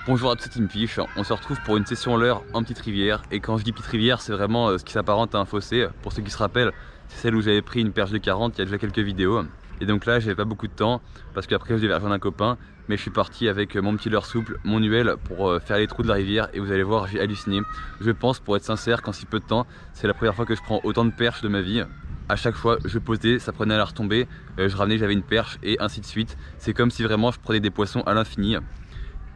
Bonjour à toute Team Fish, on se retrouve pour une session leurre en petite rivière. Et quand je dis petite rivière, c'est vraiment ce qui s'apparente à un fossé. Pour ceux qui se rappellent, c'est celle où j'avais pris une perche de 40 il y a déjà quelques vidéos. Et donc là, j'avais pas beaucoup de temps parce qu'après je devais rejoindre un copain. Mais je suis parti avec mon petit leurre souple, mon UL, pour faire les trous de la rivière. Et vous allez voir, j'ai halluciné. Je pense, pour être sincère, qu'en si peu de temps, c'est la première fois que je prends autant de perches de ma vie. À chaque fois, je posais, ça prenait à la retomber, je ramenais, j'avais une perche et ainsi de suite. C'est comme si vraiment je prenais des poissons à l'infini.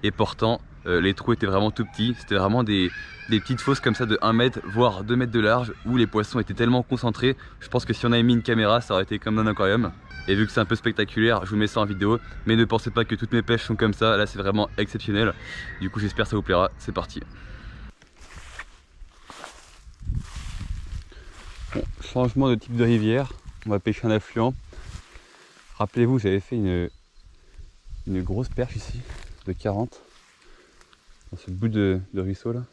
Et pourtant les trous étaient vraiment tout petits, c'était vraiment des petites fosses comme ça de 1 mètre voire 2 mètres de large où les poissons étaient tellement concentrés. Je pense que si on avait mis une caméra, ça aurait été comme dans un aquarium. Et vu que c'est un peu spectaculaire, je vous mets ça en vidéo, mais ne pensez pas que toutes mes pêches sont comme ça, là c'est vraiment exceptionnel. Du coup j'espère que ça vous plaira, c'est parti. Bon, changement de type de rivière, on va pêcher un affluent. Rappelez-vous, j'avais fait une grosse perche ici de 40 dans ce bout de ruisseau là.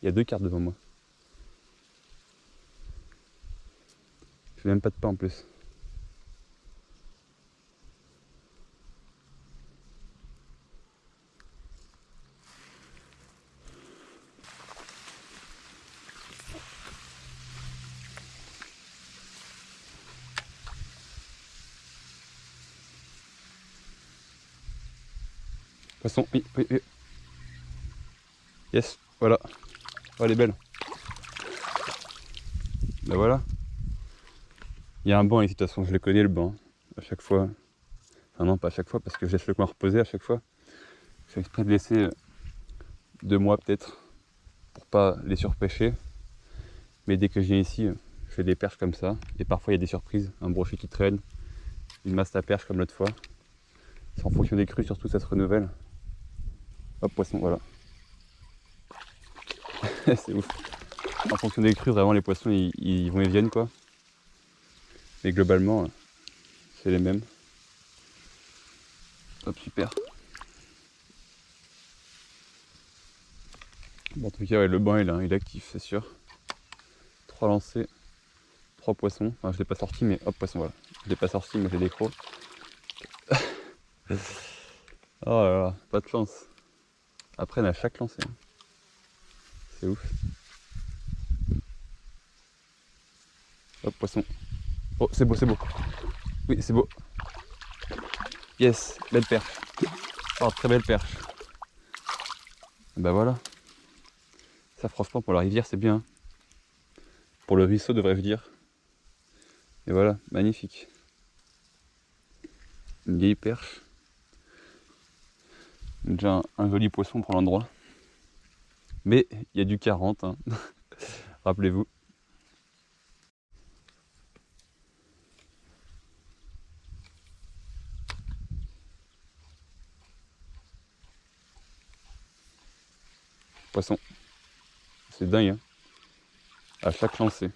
Il y a 2 cartes devant moi. Je fais même pas de pas en plus. Poisson, oui, oui, oui. Yes, voilà. Oh, elle est belle. Ben voilà. Il y a un banc ici, de toute façon, je le connais le banc. À chaque fois. Enfin non, pas à chaque fois, parce que je laisse le coin reposer à chaque fois. Je fais exprès de laisser 2 mois peut-être, pour pas les surpêcher. Mais dès que je viens ici, je fais des perches comme ça. Et parfois il y a des surprises, un brochet qui traîne, une masse à perche comme l'autre fois. C'est en fonction des crues, surtout ça se renouvelle. Hop, poisson, voilà. C'est ouf. En fonction des crues, vraiment les poissons ils vont et viennent quoi. Mais globalement, c'est les mêmes. Hop, super. Bon, en tout cas, ouais, le banc il est actif, c'est sûr. 3 lancers, 3 poissons. Enfin, je l'ai pas sorti, mais hop, poisson, voilà. Je l'ai pas sorti, moi j'ai des crocs. Oh là là, pas de chance. Après, on a chaque lancer. Hein. C'est ouf. Hop, poisson. Oh, c'est beau, c'est beau. Oui, c'est beau. Yes, belle perche. Oh, très belle perche. Bah voilà. Ça, franchement, pour la rivière, c'est bien. Pour le ruisseau, devrais-je dire. Et voilà, magnifique. Une vieille perche. Déjà un joli poisson pour l'endroit. Mais il y a du 40, hein. Rappelez-vous. Poisson. C'est dingue, hein. À chaque lancée.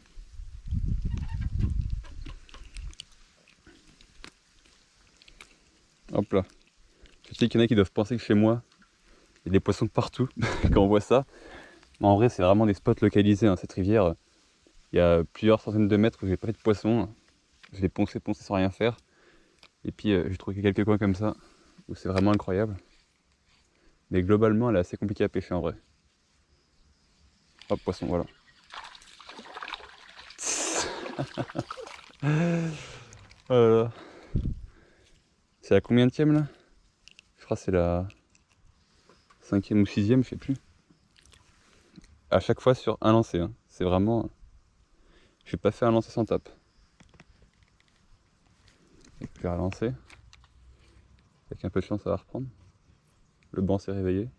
Hop là. Je sais qu'il y en a qui doivent penser que chez moi, il y a des poissons partout quand on voit ça. Mais en vrai, c'est vraiment des spots localisés, hein. Cette rivière, il y a plusieurs centaines de mètres où j'ai pas fait de poisson. Je l'ai poncé sans rien faire. Et puis j'ai trouvé quelques coins comme ça où c'est vraiment incroyable. Mais globalement, elle est assez compliquée à pêcher en vrai. Hop, poisson, voilà. Oh là là. C'est la combienième là? Je crois que c'est la 5e ou 6e, je sais plus. À chaque fois sur un lancer, hein. C'est vraiment... J'ai pas fait un lancer sans tape. Et puis à lancer. Avec un peu de chance, ça va reprendre. Le banc s'est réveillé.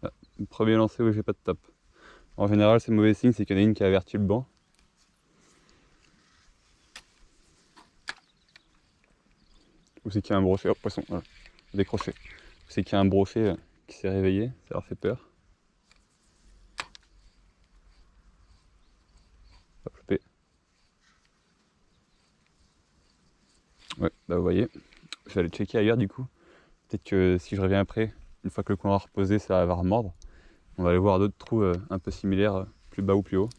Ah, le premier lancer où j'ai pas de tape. En général, c'est mauvais signe, c'est qu'il y en a une qui a averti le banc. Ou c'est qu'il y a un brochet, oh poisson, voilà, décroché. Ou c'est qu'il y a un brochet qui s'est réveillé, ça leur fait peur. Hop, chopé. Ouais, bah vous voyez, je vais aller checker ailleurs du coup. Peut-être que si je reviens après, une fois que le coin va reposer, ça va remordre. On va aller voir d'autres trous un peu similaires, plus bas ou plus haut.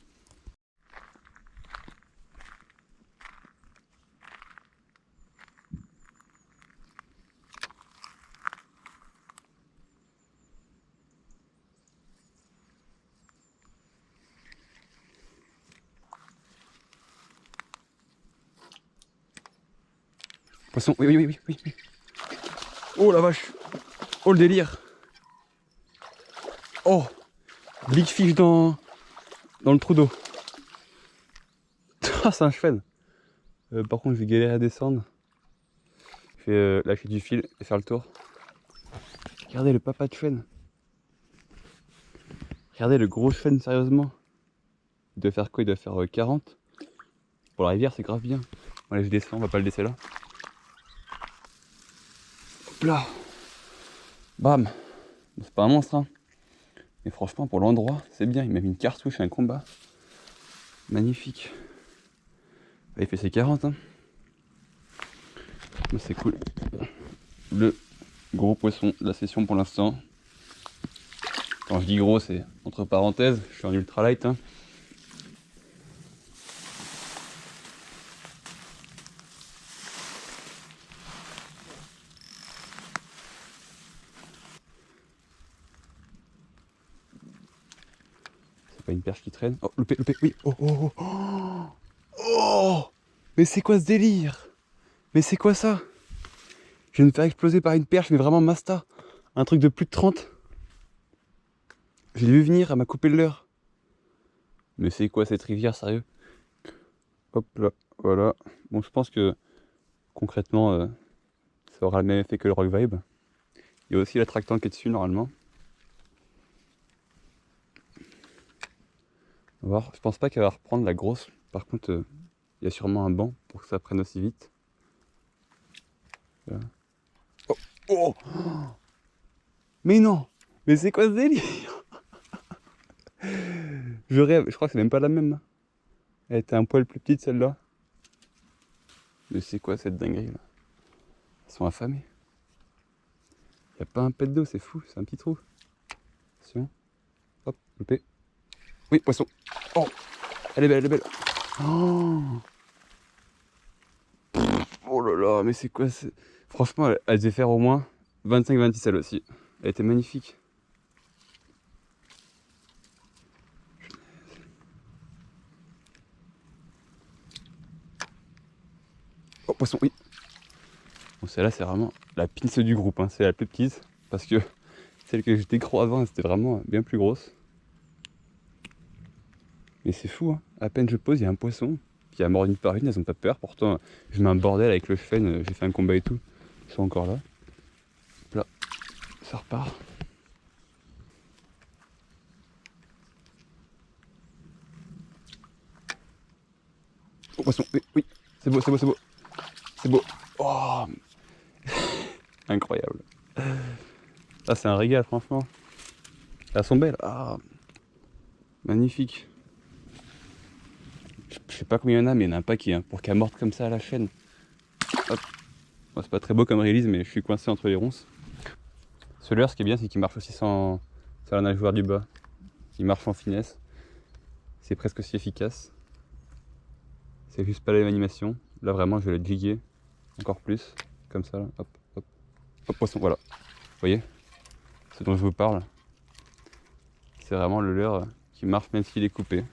Poisson, oui, oui, oui, oui, oui. Oh la vache. Oh le délire. Oh, big fish dans le trou d'eau. Ah, c'est un chouette. Par contre, je vais galérer à descendre. Je vais lâcher du fil et faire le tour. Regardez le papa de chêne. Regardez le gros chêne, sérieusement. Il doit faire quoi? Il doit faire 40. Pour la rivière, c'est grave bien. Bon, allez, je descends, on va pas le laisser là. Hop là. Bam. C'est pas un monstre, hein. Mais franchement, pour l'endroit, c'est bien. Il m'a mis une cartouche et un combat. Magnifique. Il fait ses 40, hein. C'est cool. Le gros poisson de la session pour l'instant. Quand je dis gros, c'est entre parenthèses. Je suis en ultra light, hein. C'est pas une perche qui traîne. Oh, loupé, oui. Oh, oh, oh. Oh, mais c'est quoi ce délire? Mais c'est quoi ça? Je viens de me faire exploser par une perche, mais vraiment Masta. Un truc de plus de 30. Je l'ai vu venir, elle m'a coupé le leurre. Mais c'est quoi cette rivière, sérieux? Hop là, voilà. Bon, je pense que concrètement, ça aura le même effet que le Rock Vibe. Il y a aussi l'attractant qui est dessus, normalement. On va voir. Je pense pas qu'elle va reprendre la grosse. Par contre, il y a sûrement un banc pour que ça prenne aussi vite. Voilà. Oh, oh, mais non! Mais c'est quoi ce délire? Je rêve, je crois que c'est même pas la même. Elle était un poil plus petite celle-là. Mais c'est quoi cette dinguerie là? Ils sont affamés. Y a pas un pet d'eau, c'est fou, c'est un petit trou. Attention. Hop, loupé. Oui, poisson. Oh, elle est belle, elle est belle. Oh, oh là là, mais c'est quoi? Franchement, elle devait faire au moins 25-26 celle aussi. Elle était magnifique. Oh, poisson, oui. Bon, celle-là, c'est vraiment la pince du groupe, hein. C'est la plus petite. Parce que celle que j'étais gros avant, c'était vraiment bien plus grosse. Mais c'est fou, hein. À peine je pose, il y a un poisson. Puis à mort une par une, elles ont pas peur. Pourtant, je mets un bordel avec le chêne, j'ai fait un combat et tout. Ils sont encore là. Là, ça repart. Oh, poisson, oui, oui. C'est beau, c'est beau, c'est beau. C'est beau. Oh, incroyable. Ah, c'est un régal, franchement. Elles sont belles. Ah, magnifique. Je sais pas combien il y en a, mais il y en a un paquet, hein, pour qu'elle morde comme ça à la chaîne. Hop. Bon, c'est pas très beau comme release, mais je suis coincé entre les ronces. Ce leurre, ce qui est bien, c'est qu'il marche aussi sans la nageoire du bas. Il marche en finesse. C'est presque aussi efficace. C'est juste pas la même animation. Là, vraiment, je vais le jiguer encore plus. Comme ça, là. Hop, hop. Hop, poisson, voilà. Vous voyez? Ce dont je vous parle. C'est vraiment le leurre qui marche même s'il est coupé.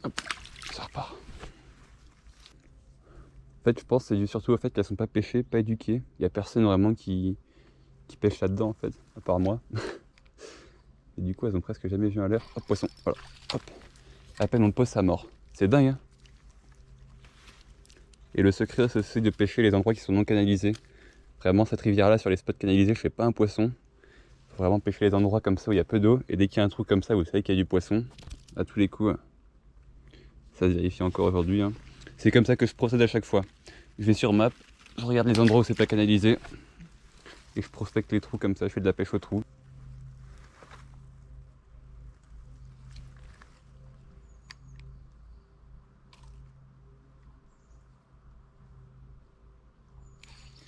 Hop, ça repart. En fait, je pense que c'est dû surtout au fait qu'elles sont pas pêchées, pas éduquées. Il n'y a personne vraiment qui pêche là-dedans, en fait, à part moi. Et du coup, elles ont presque jamais vu un leurre. Hop, poisson, voilà. Hop. À peine on pose, ça mord. C'est dingue, hein? Et le secret, c'est de pêcher les endroits qui sont non canalisés. Vraiment, cette rivière-là, sur les spots canalisés, je fais pas un poisson. Faut vraiment pêcher les endroits comme ça où il y a peu d'eau. Et dès qu'il y a un trou comme ça, vous savez qu'il y a du poisson. À tous les coups, ça se vérifie encore aujourd'hui, hein. C'est comme ça que je procède à chaque fois. Je vais sur map, je regarde les endroits où c'est pas canalisé. Et je prospecte les trous comme ça, je fais de la pêche au trou.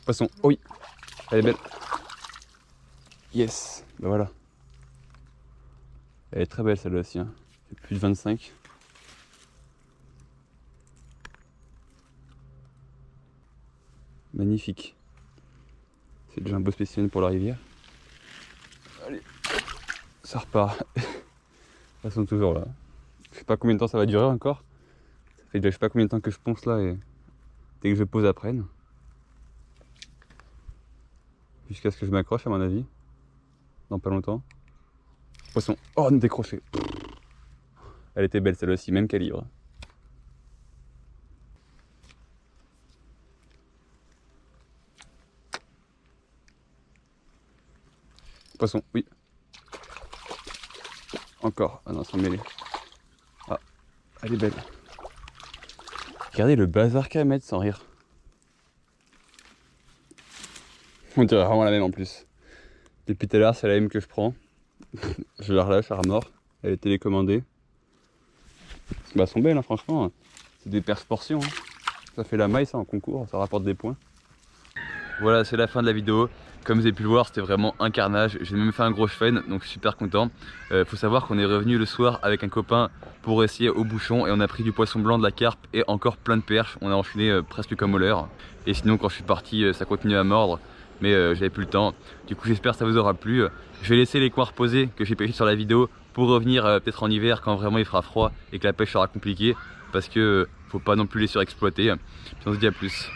Poisson, oh oui, elle est belle. Yes, ben voilà. Elle est très belle celle-là aussi, hein. C'est plus de 25. Magnifique. C'est déjà un beau spécimen pour la rivière. Allez, ça repart. Elles sont toujours là. sais pas combien de temps ça va durer encore. Ça fait déjà je sais pas combien de temps que je ponce là et dès que je pose après. Jusqu'à ce que je m'accroche à mon avis. Dans pas longtemps. Poisson. Oh, on est décroché. Elle était belle celle aussi, même calibre. Poisson, oui. Encore. Ah non, sans mêler. Ah, elle est belle. Regardez le bazar qu'à mettre sans rire. On dirait vraiment la même en plus. Depuis tout à l'heure, c'est la même que je prends. Je la relâche à remords. Elle est télécommandée. Bah, elles sont belles, hein, franchement. C'est des perches portions. Hein. Ça fait la maille, ça, en concours. Ça rapporte des points. Voilà, c'est la fin de la vidéo. Comme vous avez pu le voir, c'était vraiment un carnage. J'ai même fait un gros chfen, donc je suis super content. Faut savoir qu'on est revenu le soir avec un copain pour essayer au bouchon et on a pris du poisson blanc, de la carpe et encore plein de perches. On a enchaîné presque comme au leurre. Et sinon, quand je suis parti, ça continue à mordre. Mais j'avais plus le temps. Du coup, j'espère que ça vous aura plu. Je vais laisser les coins reposés que j'ai pêché sur la vidéo pour revenir peut-être en hiver quand vraiment il fera froid et que la pêche sera compliquée. Parce que faut pas non plus les surexploiter. Puis on se dit à plus.